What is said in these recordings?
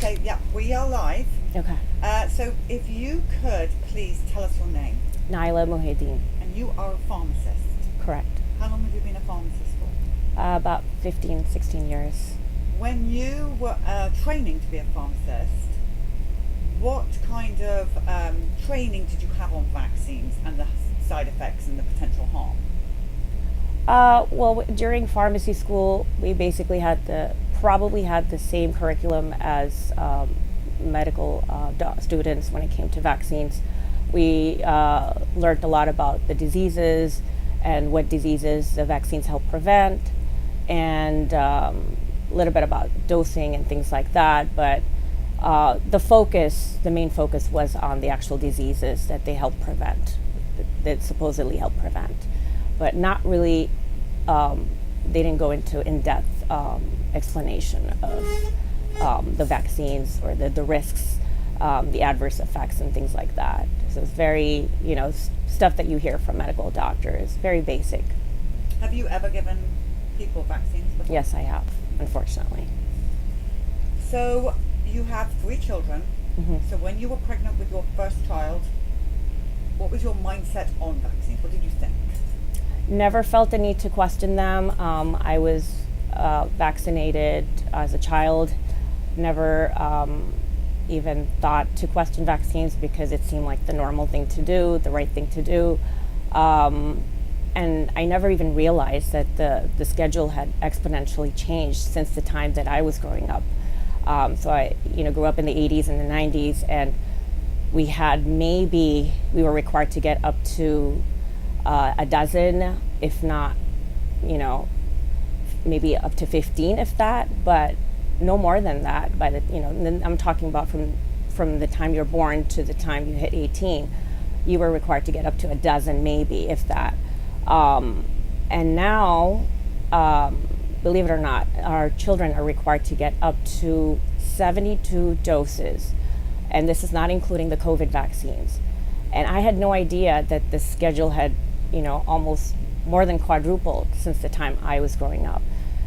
Okay, yeah, we are live. Okay. So if you could please tell us your name. Nayela Muhaydeen. And you are a pharmacist. Correct. How long have you been a pharmacist for? About 15, 16 years. When you were training to be a pharmacist, what kind of training did you have on vaccines and the side effects and the potential harm? Well, during pharmacy school, we basically probably had the same curriculum as medical students when it came to vaccines. We learned a lot about the diseases and what diseases the vaccines help prevent, and a little bit about dosing and things like that. But the main focus was on the actual diseases that they help prevent, that supposedly help prevent. But not really, they didn't go into in-depth explanation of the vaccines or the risks, the adverse effects and things like that. So it's very, stuff that you hear from medical doctors, very basic. Have you ever given people vaccines before? Yes, I have, unfortunately. So you have 3 children. Mm-hmm. So when you were pregnant with your first child, what was your mindset on vaccines? What did you think? Never felt the need to question them. I was vaccinated as a child. Never even thought to question vaccines because it seemed like the normal thing to do, the right thing to do. And I never even realized that the schedule had exponentially changed since the time that I was growing up. So I grew up in the 80s and the 90s, and we were required to get up to a dozen, if not, maybe up to 15, if that, but no more than that. I'm talking about from the time you're born to the time you hit 18, you were required to get up to a dozen, maybe, if that. And now, believe it or not, our children are required to get up to 72 doses, and this is not including the COVID vaccines. And I had no idea that the schedule had, almost more than quadrupled since the time I was growing up.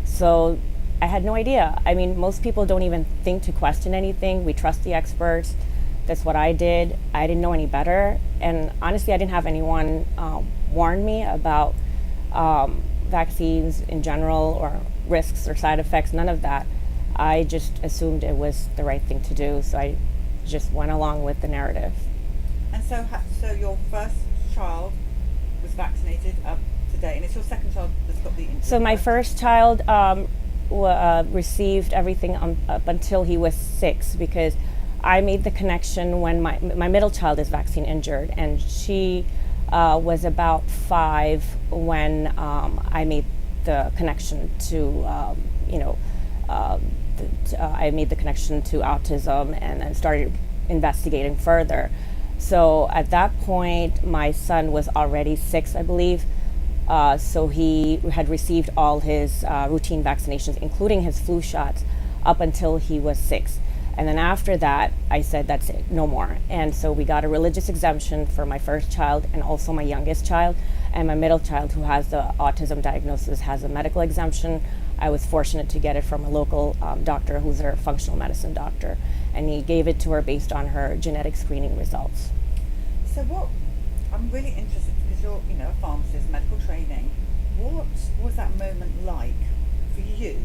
So I had no idea. I mean, most people don't even think to question anything. We trust the experts. That's what I did. I didn't know any better. And honestly, I didn't have anyone warn me about vaccines in general, or risks or side effects, none of that. I just assumed it was the right thing to do. So I just went along with the narrative. And so your first child was vaccinated up to date, and it's your second child that's got the injury. So my first child received everything up until he was 6, because I made the connection when my middle child is vaccine injured, and she was about 5 when I made the connection to, I made the connection to autism and then started investigating further. So at that point, my son was already 6, I believe. So he had received all his routine vaccinations, including his flu shots, up until he was 6. And then after that, I said, that's it, no more. And so we got a religious exemption for my first child and also my youngest child. And my middle child, who has the autism diagnosis, has a medical exemption. I was fortunate to get it from a local doctor who's a functional medicine doctor. And he gave it to her based on her genetic screening results. So I'm really interested, because you're, a pharmacist, medical training. What was that moment like for you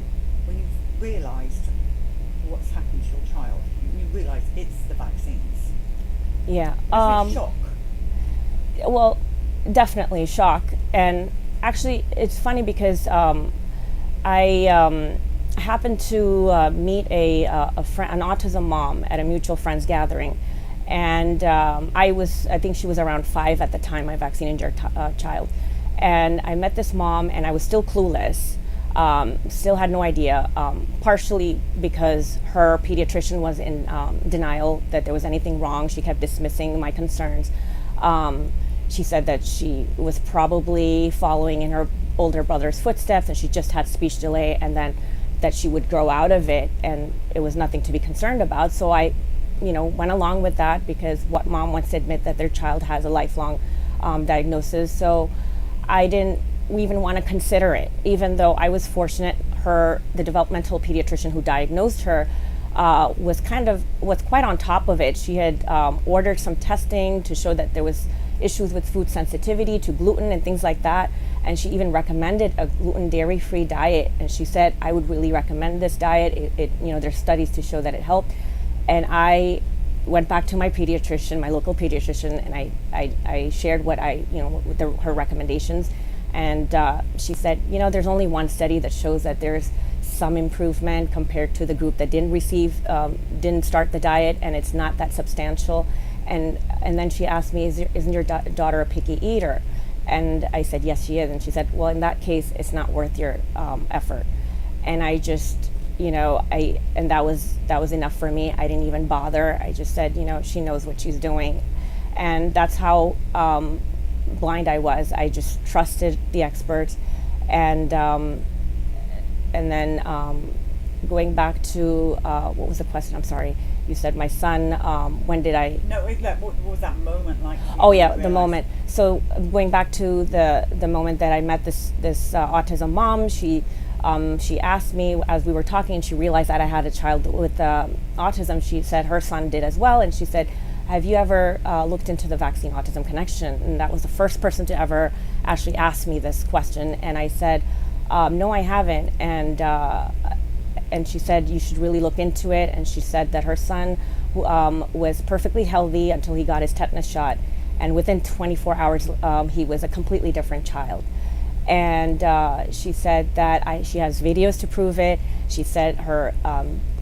when you realised what's happened to your child? You realised it's the vaccines. Yeah. Was it shock? Well, definitely shock. And actually, it's funny because I happened to meet an autism mom at a mutual friends gathering. And I think she was around 5 at the time, my vaccine injured child. And I met this mom, and I was still clueless, still had no idea, partially because her pediatrician was in denial that there was anything wrong. She kept dismissing my concerns. She said that she was probably following in her older brother's footsteps, and she just had speech delay, and then that she would grow out of it, and it was nothing to be concerned about. So I went along with that, because what mom wants to admit that their child has a lifelong diagnosis. So I didn't even want to consider it, even though I was fortunate. The developmental pediatrician who diagnosed her was quite on top of it. She had ordered some testing to show that there was issues with food sensitivity to gluten and things like that. And she even recommended a gluten dairy-free diet. And she said, I would really recommend this diet. There's studies to show that it helped. And I went back to my pediatrician, my local pediatrician, and I shared her recommendations. And she said, there's only one study that shows that there's some improvement compared to the group that didn't start the diet, and it's not that substantial. And then she asked me, isn't your daughter a picky eater? And I said, yes, she is. And she said, well, in that case, it's not worth your effort. And I just, and that was enough for me. I didn't even bother. I just said, she knows what she's doing. And that's how blind I was. I just trusted the experts. And then going back to, what was the question? I'm sorry. You said my son, when did I... No, what was that moment like? Oh yeah, the moment. So going back to the moment that I met this autism mom, she asked me as we were talking, she realized that I had a child with autism. She said her son did as well, and she said, have you ever looked into the vaccine autism connection? And that was the first person to ever actually ask me this question. And I said, no, I haven't. And she said, you should really look into it. And she said that her son was perfectly healthy until he got his tetanus shot. And within 24 hours, he was a completely different child. And she said that she has videos to prove it. She said her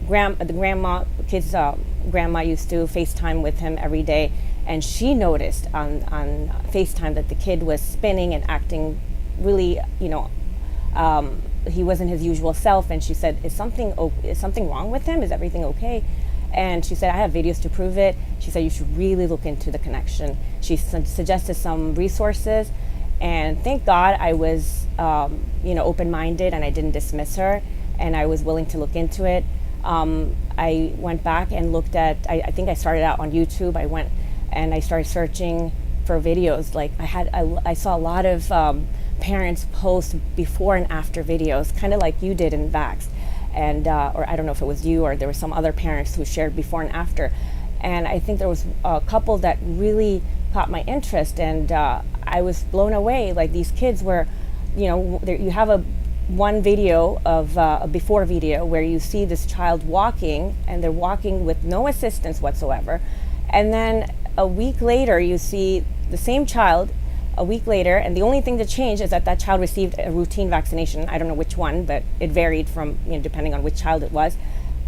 grandma used to FaceTime with him every day. And she noticed on FaceTime that the kid was spinning and acting really, he wasn't his usual self. And she said, is something wrong with him? Is everything okay? And she said, I have videos to prove it. She said, you should really look into the connection. She suggested some resources. And thank God I was, open-minded, and I didn't dismiss her, and I was willing to look into it. I went back and looked at, I think I started out on YouTube. I went and I started searching for videos. Like I saw a lot of parents post before and after videos, kind of like you did in Vax. And, or I don't know if it was you or there were some other parents who shared before and after. And I think there was a couple that really caught my interest, and I was blown away. Like, these kids were, you have one video of a before video where you see this child walking, and they're walking with no assistance whatsoever. And then a week later, you see the same child a week later, and the only thing that changed is that child received a routine vaccination. I don't know which one, but it varied from, depending on which child it was.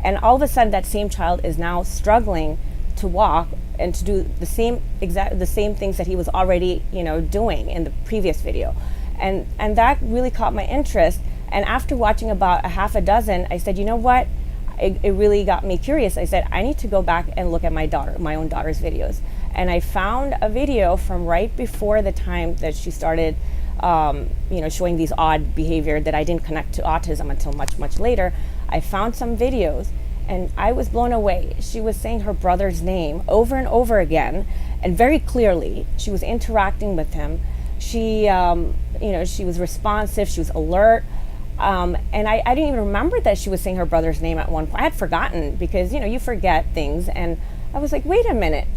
And all of a sudden, that same child is now struggling to walk and to do the same things that he was already, doing in the previous video. And that really caught my interest. And after watching about a half a dozen, I said, you know what? It really got me curious. I said, I need to go back and look at my own daughter's videos. And I found a video from right before the time that she started, showing these odd behavior that I didn't connect to autism until much, much later. I found some videos, and I was blown away. She was saying her brother's name over and over again, and very clearly. She was interacting with him. She, she was responsive. She was alert. And I didn't even remember that she was saying her brother's name at one point. I had forgotten, because, you forget things. And I was like, wait a minute.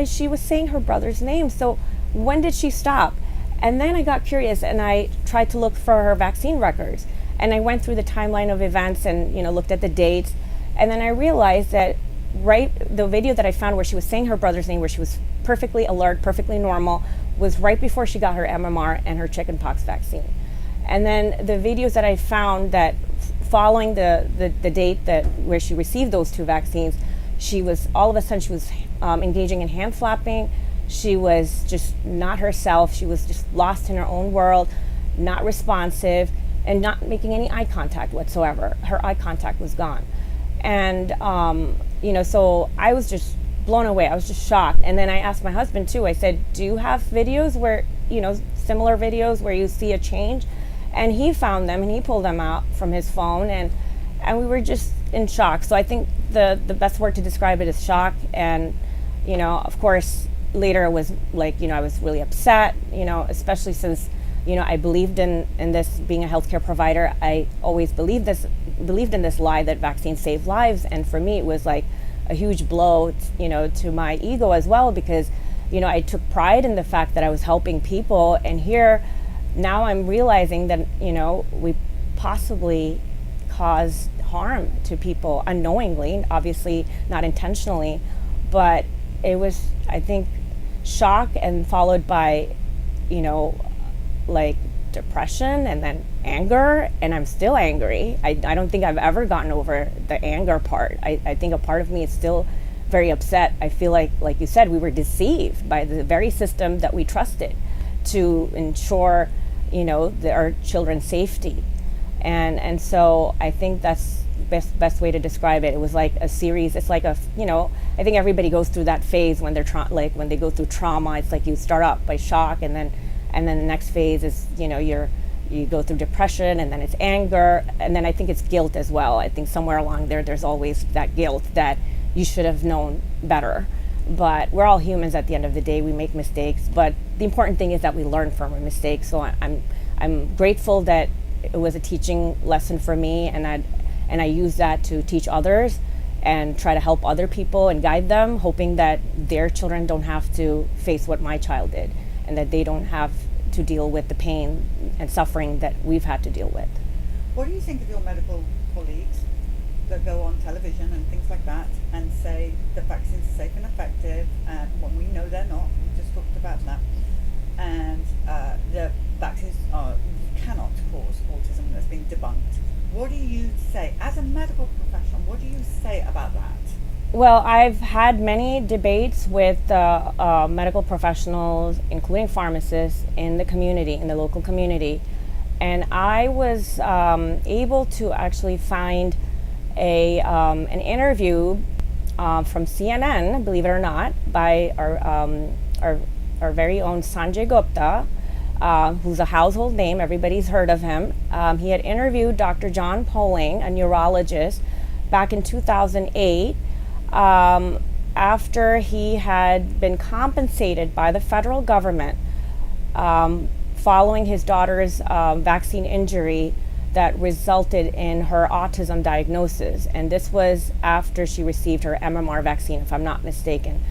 She was saying her brother's name. So when did she stop? And then I got curious, and I tried to look for her vaccine records. And I went through the timeline of events and, looked at the dates. And then I realized that the video that I found where she was saying her brother's name, where she was perfectly alert, perfectly normal, was right before she got her MMR and her chickenpox vaccine. And then the videos that I found that following the date where she received those two vaccines, she was, all of a sudden, she was engaging in hand flapping. She was just not herself. She was just lost in her own world, not responsive, and not making any eye contact whatsoever. Her eye contact was gone. And, so I was just blown away. I was just shocked. And then I asked my husband too. I said, do you have videos where, similar videos where you see a change? And he found them, and he pulled them out from his phone, and we were just in shock. So I think the best word to describe it is shock. And, of course, later it was like, I was really upset, especially since, I believed in this being a healthcare provider. I always believed this believed in this lie that vaccines save lives. And for me, it was like a huge blow, to my ego as well, because, I took pride in the fact that I was helping people. And here, now I'm realizing that, we possibly cause harm to people unknowingly, obviously not intentionally, but it was, I think, shock and followed by, like depression and then anger, and I'm still angry. I don't think I've ever gotten over the anger part. I think a part of me is still very upset. I feel like you said, we were deceived by the very system that we trusted to ensure, our children's safety. And so I think that's best way to describe it. It was like a series. It's like I think everybody goes through that phase when they're when they go through trauma. It's like you start up by shock, and then the next phase is, you go through depression, and then it's anger, and then I think it's guilt as well. I think somewhere along there's always that guilt that you should have known better. But we're all humans at the end of the day. We make mistakes, but the important thing is that we learn from our mistakes. So I'm grateful that it was a teaching lesson for me, and I use that to teach others and try to help other people and guide them, hoping that their children don't have to face what my child did, and that they don't have to deal with the pain and suffering that we've had to deal with. What do you think of your medical colleagues that go on television and things like that and say the vaccines are safe and effective, when we know they're not? We just talked about that. And the vaccines cannot cause autism. That's been debunked. What do you say as a medical professional? What do you say about that? Well, I've had many debates with medical professionals, including pharmacists, in the community, in the local community, and I was able to actually find an interview from CNN, believe it or not, by our very own Sanjay Gupta, who's a household name. Everybody's heard of him. He had interviewed Dr. John Poling, a neurologist, back in 2008, after he had been compensated by the federal government following his daughter's vaccine injury that resulted in her autism diagnosis. And this was after she received her MMR vaccine, if I'm not mistaken.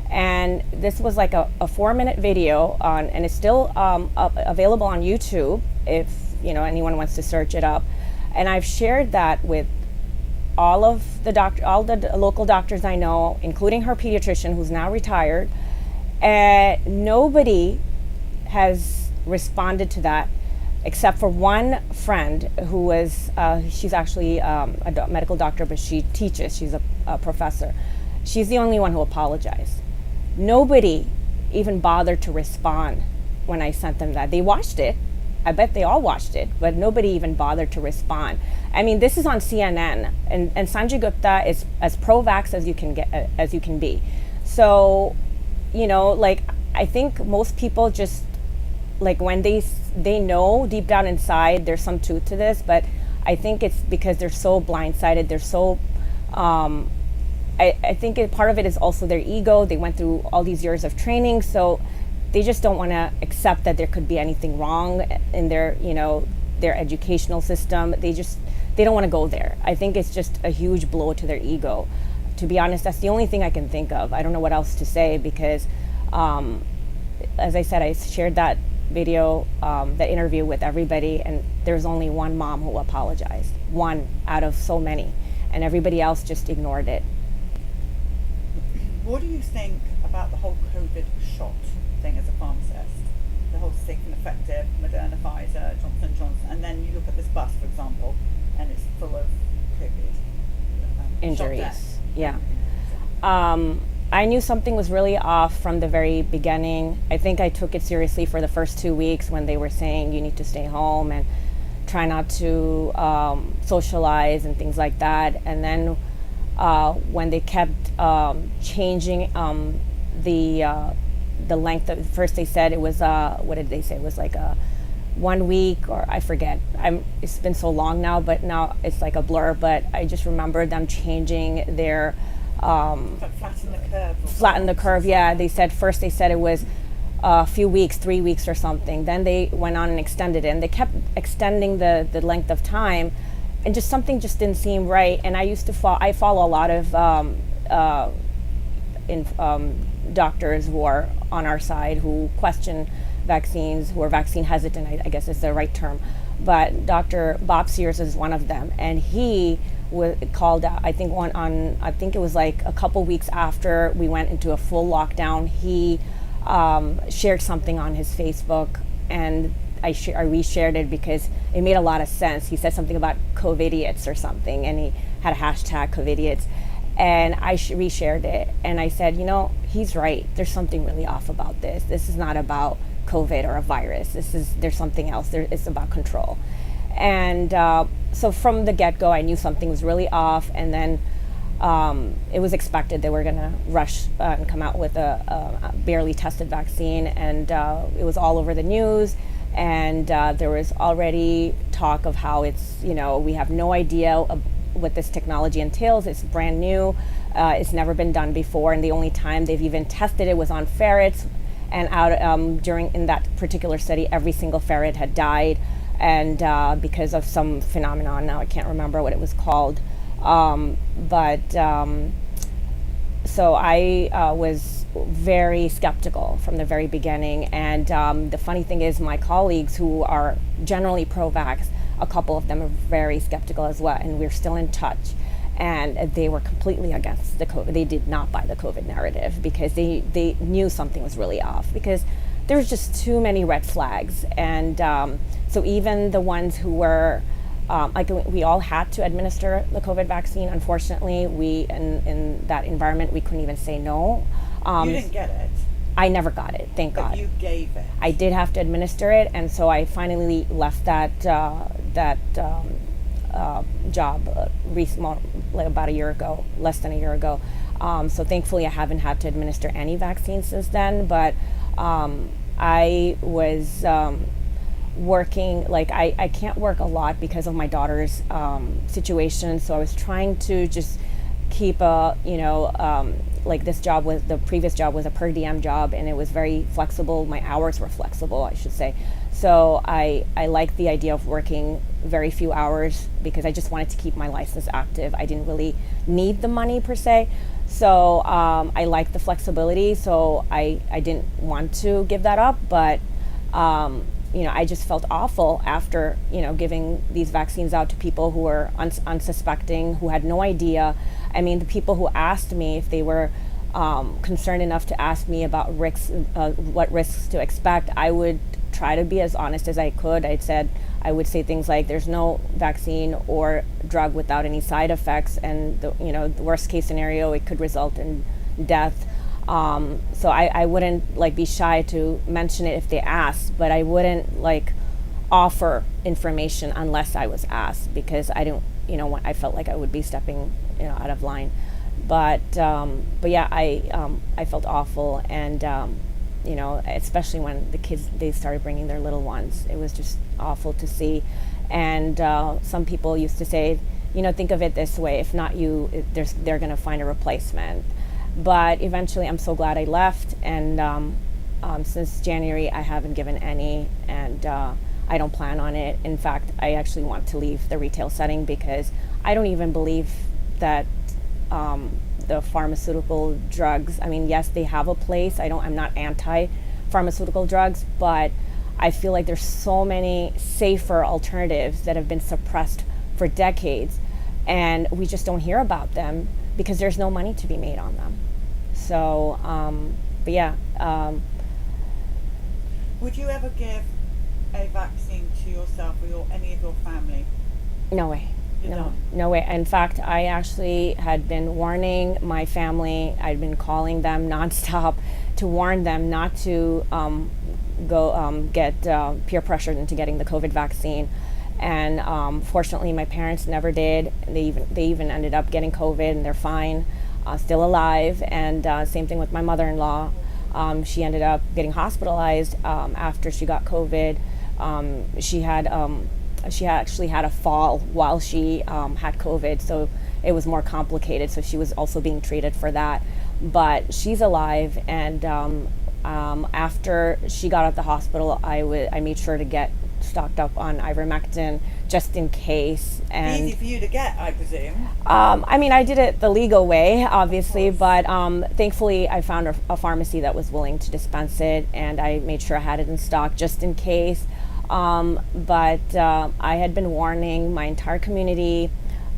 And this was like a 4-minute video and it's still available on YouTube if anyone wants to search it up. And I've shared that with all the local doctors I know, including her pediatrician, who's now retired. And nobody has responded to that except for one friend who was, she's actually a medical doctor, but she teaches, she's a professor. She's the only one who apologized. Nobody even bothered to respond when I sent them that. They watched it. I bet they all watched it, but nobody even bothered to respond. I mean, this is on CNN, and Sanjay Gupta is as pro-vax as you can be. So, I think most people just, when they know deep down inside there's some truth to this, but I think it's because they're so blindsided. They're so, I think part of it is also their ego. They went through all these years of training, so they just don't want to accept that there could be anything wrong in their educational system. They don't want to go there. I think it's just a huge blow to their ego. To be honest, that's the only thing I can think of. I don't know what else to say because, as I said, I shared that video, that interview with everybody, and there's only one mom who apologized. One out of so many. And everybody else just ignored it. What do you think about the whole COVID shot thing as a pharmacist? The whole safe and effective, Moderna, Pfizer, Johnson & Johnson, and then you look at this bus, for example, and it's full of COVID injuries. Yeah. I knew something was really off from the very beginning. I think I took it seriously for the first 2 weeks when they were saying you need to stay home and try not to socialize and things like that. And then when they kept changing the length of, first they said it was what did they say, it was like a 1 week, or I forget. It's been so long now, but now it's like a blur. But I just remember them changing their flatten the curve. Yeah, they said it was a few weeks, 3 weeks or something. Then they went on and extended it, and they kept extending the length of time. and just something just didn't seem right. And I follow a lot of in doctors who are on our side who question vaccines, who are vaccine hesitant, I guess is the right term. But Dr. Bob Sears is one of them, and he called out. I think it was like a couple weeks after we went into a full lockdown. He shared something on his Facebook, and I reshared it because it made a lot of sense. He said something about COVIDiots or something, and he had a hashtag COVIDiots. And I reshared it, and I said, he's right. There's something really off about this. This is not about COVID or a virus. There's something else. It's about control. And so from the get-go, I knew something was really off. And then it was expected they were going to rush and come out with a barely tested vaccine, and it was all over the news. And there was already talk of how we have no idea what this technology entails. It's brand new. It's never been done before, and the only time they've even tested it was on ferrets. And in that particular study, every single ferret had died, and because of some phenomenon. Now I can't remember what it was called, so I was very skeptical from the very beginning. And the funny thing is, my colleagues who are generally pro-vax, a couple of them are very skeptical as well, and we're still in touch. And they were completely against the COVID. They did not buy the COVID narrative because they knew something was really off, because there was just too many red flags. And so even the ones who were, we all had to administer the COVID vaccine. Unfortunately, in that environment, we couldn't even say no. You didn't get it. I never got it, thank God. But you gave it. I did have to administer it, and so I finally left that job about a year ago, less than a year ago. So thankfully I haven't had to administer any vaccine since then, but I was working, I can't work a lot because of my daughter's situation, so I was trying to just keep the previous job was a per diem job, and it was very flexible. My hours were flexible, I should say. So I liked the idea of working very few hours because I just wanted to keep my license active. I didn't really need the money per se. So I liked the flexibility. So I didn't want to give that up. But, I just felt awful after, giving these vaccines out to people who were unsuspecting, who had no idea. I mean, the people who asked me if they were concerned enough to ask me about risks, what risks to expect, I would try to be as honest as I could. I would say things like, there's no vaccine or drug without any side effects, and the worst case scenario, it could result in death. So I wouldn't be shy to mention it if they asked, but I wouldn't offer information unless I was asked, because I don't, I felt like I would be stepping out of line. But yeah, I felt awful, and especially when the kids, they started bringing their little ones. It was just awful to see. And some people used to say, think of it this way: if not you, they're going to find a replacement. But eventually, I'm so glad I left. And since January, I haven't given any, and I don't plan on it. In fact, I actually want to leave the retail setting because I don't even believe that the pharmaceutical drugs, I mean, yes, they have a place. I'm not anti-pharmaceutical drugs, but I feel like there's so many safer alternatives that have been suppressed for decades, and we just don't hear about them because there's no money to be made on them. So, but yeah. Would you ever give a vaccine to yourself or any of your family? No way. No. No way. In fact, I actually had been warning my family. I'd been calling them nonstop to warn them not to go get peer pressured into getting the COVID vaccine. And fortunately, my parents never did. They even ended up getting COVID, and they're fine, still alive. And same thing with my mother-in-law. She ended up getting hospitalized after she got COVID. She actually had a fall while she had COVID, so it was more complicated. So she was also being treated for that. But she's alive, and after she got out of the hospital, I made sure to get stocked up on ivermectin just in case. And Easy for you to get, I presume. I mean, I did it the legal way, obviously, Of but thankfully I found a pharmacy that was willing to dispense it, and I made sure I had it in stock just in case. But I had been warning my entire community,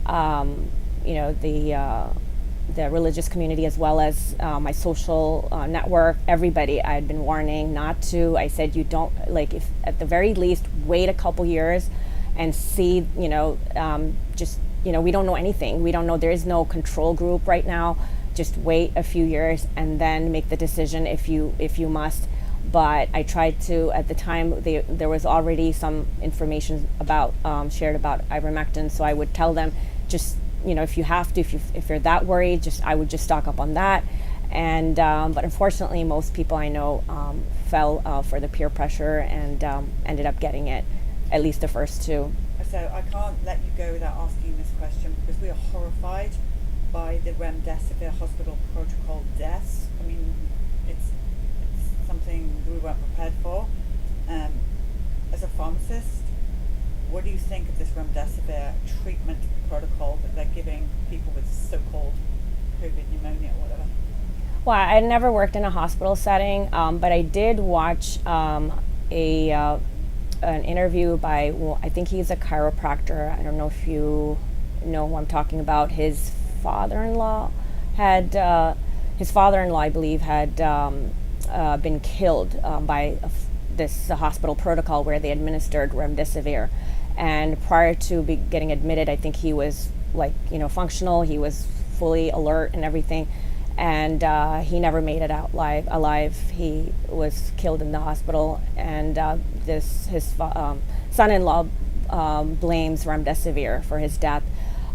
you know, the religious community, as well as my social network, everybody. I had been warning not to. I said, you don't, like, if at the very least, wait a couple years and see, you know, just, you know, we don't know anything. We don't know, there is no control group right now. Just wait a few years and then make the decision if you must. But I tried to, at the time, there was already some information about shared about ivermectin, so I would tell them, just, you know, if you have to, if you're that worried, I would just stock up on that. And but unfortunately, most people I know fell for the peer pressure and ended up getting it, at least the first two. So I can't let you go without asking this question, because we are horrified by the remdesivir hospital protocol deaths. I mean, it's something we weren't prepared for. As a pharmacist, what do you think of this remdesivir treatment protocol that they're giving people with so-called COVID pneumonia or whatever? Well, I never worked in a hospital setting, but I did watch an interview by, well, I think he's a chiropractor. I don't know if you know who I'm talking about. His father-in-law, I believe, had been killed by this hospital protocol where they administered remdesivir. And prior to getting admitted, I think he was, like, you know, functional. He was fully alert and everything. And he never made it out alive. He was killed in the hospital, and his son-in-law blames remdesivir for his death.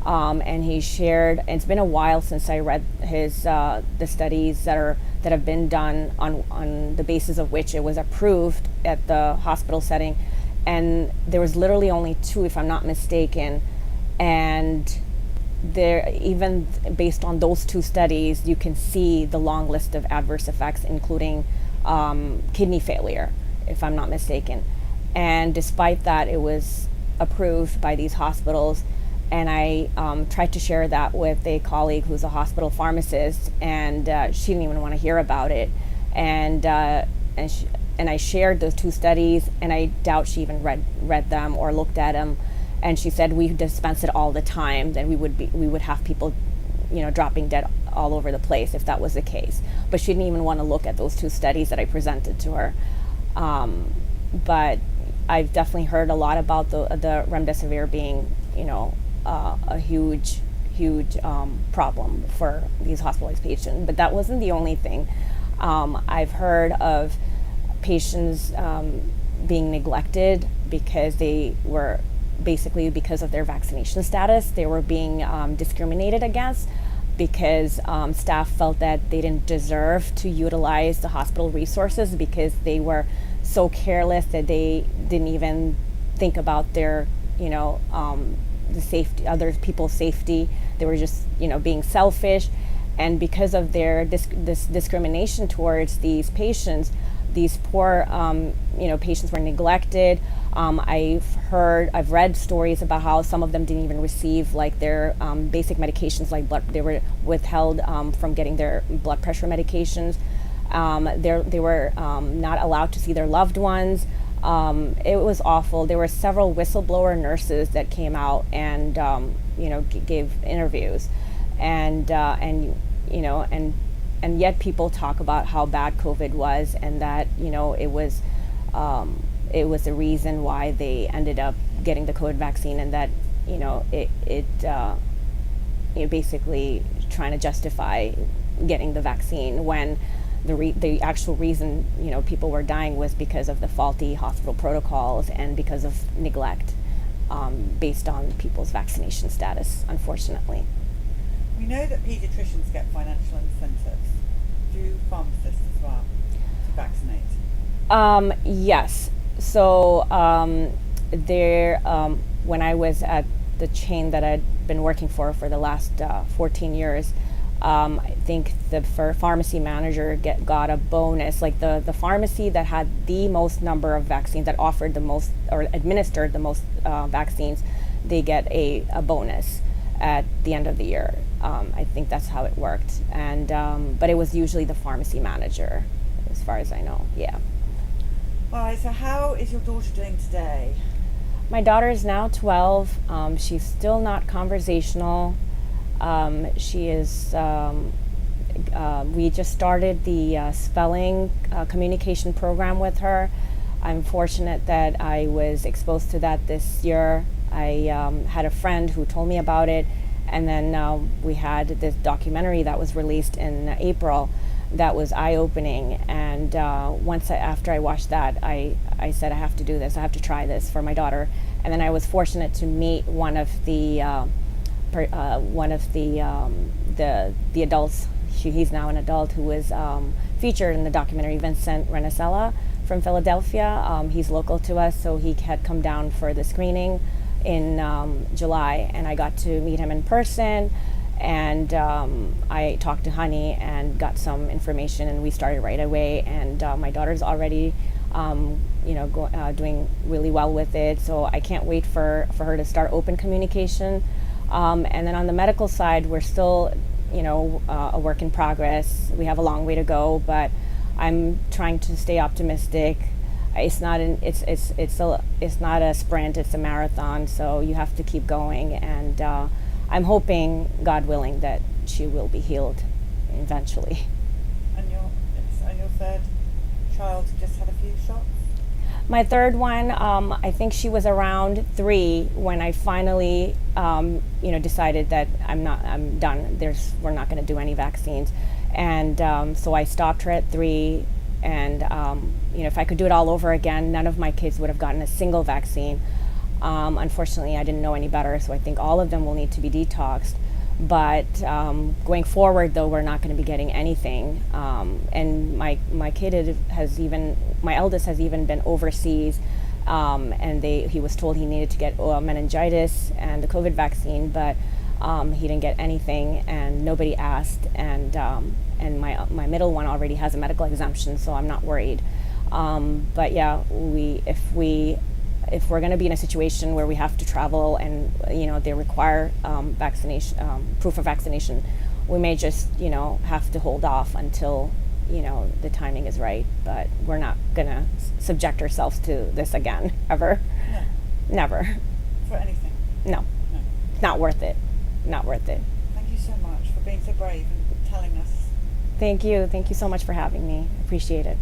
And he shared. It's been a while since I read the studies that have been done on the basis of which it was approved at the hospital setting, and there was literally only 2, if I'm not mistaken, and there, even based on those 2 studies, you can see the long list of adverse effects, including kidney failure, if I'm not mistaken. And despite that, it was approved by these hospitals. And I tried to share that with a colleague who's a hospital pharmacist, and she didn't even want to hear about it. And I shared those 2 studies, and I doubt she even read them or looked at them. And she said, we dispense it all the time, then we would have people, you know, dropping dead all over the place if that was the case. But she didn't even want to look at those 2 studies that I presented to her. But I've definitely heard a lot about the remdesivir being, you know, a huge problem for these hospitalized patients. But that wasn't the only thing. I've heard of patients being neglected because they were, basically because of their vaccination status, they were being discriminated against, because staff felt that they didn't deserve to utilize the hospital resources because they were so careless that they didn't even think about their, you know, the safety, other people's safety. They were just, you know, being selfish. And because of their this discrimination towards these patients, these poor, you know, patients were neglected. I've read stories about how some of them didn't even receive, like, their basic medications, like they were withheld from getting their blood pressure medications. They were not allowed to see their loved ones. It was awful. There were several whistleblower nurses that came out and you know, gave interviews, and you know, and yet people talk about how bad COVID was, and that, you know, it was the reason why they ended up getting the COVID vaccine, and that, you know, it basically trying to justify getting the vaccine when the actual reason, you know, people were dying was because of the faulty hospital protocols and because of neglect based on people's vaccination status, unfortunately. We know that pediatricians get financial incentives. Do pharmacists as well to vaccinate? Yes. So when I was at the chain that I'd been working for the last 14 years, I think the pharmacy manager got a bonus. Like the pharmacy that had the most number of vaccines, that offered the most or administered the most vaccines, they get a bonus at the end of the year. I think that's how it worked. And but it was usually the pharmacy manager, as far as I know. Yeah. All right, so how is your daughter doing today? My daughter is now 12. She's still not conversational. She is, we just started the spelling communication program with her. I'm fortunate that I was exposed to that this year. I had a friend who told me about it, and then we had this documentary that was released in April that was eye-opening. And after I watched that, I said, I have to do this. I have to try this for my daughter. And then I was fortunate to meet one of the adults. He's now an adult who was featured in the documentary, Vincent Renisella from Philadelphia. He's local to us, so he had come down for the screening in July, and I got to meet him in person. And I talked to Honey and got some information, and we started right away. And my daughter's already doing really well with it, so I can't wait for her to start open communication. And then on the medical side, we're still, a work in progress. We have a long way to go, but I'm trying to stay optimistic. It's not not a sprint; it's a marathon. So you have to keep going, and I'm hoping, God willing, that she will be healed eventually. And your third child just had a few shots? My third one, I think she was around 3 when I finally, decided that I'm done. We're not going to do any vaccines, and so I stopped her at 3. And if I could do it all over again, none of my kids would have gotten a single vaccine. Unfortunately, I didn't know any better, so I think all of them will need to be detoxed. But going forward, though, we're not going to be getting anything. And my kid my eldest has even been overseas, and he was told he needed to get meningitis and the COVID vaccine, but he didn't get anything, and nobody asked. And my middle one already has a medical exemption, so I'm not worried. But yeah, if we're going to be in a situation where we have to travel and they require vaccination, proof of vaccination, we may just have to hold off until the timing is right. But we're not going to subject ourselves to this again ever. No. Never. For anything? No. Not worth it. Not worth it. Thank you so much for being so brave and telling us. Thank you so much for having me. Appreciate it.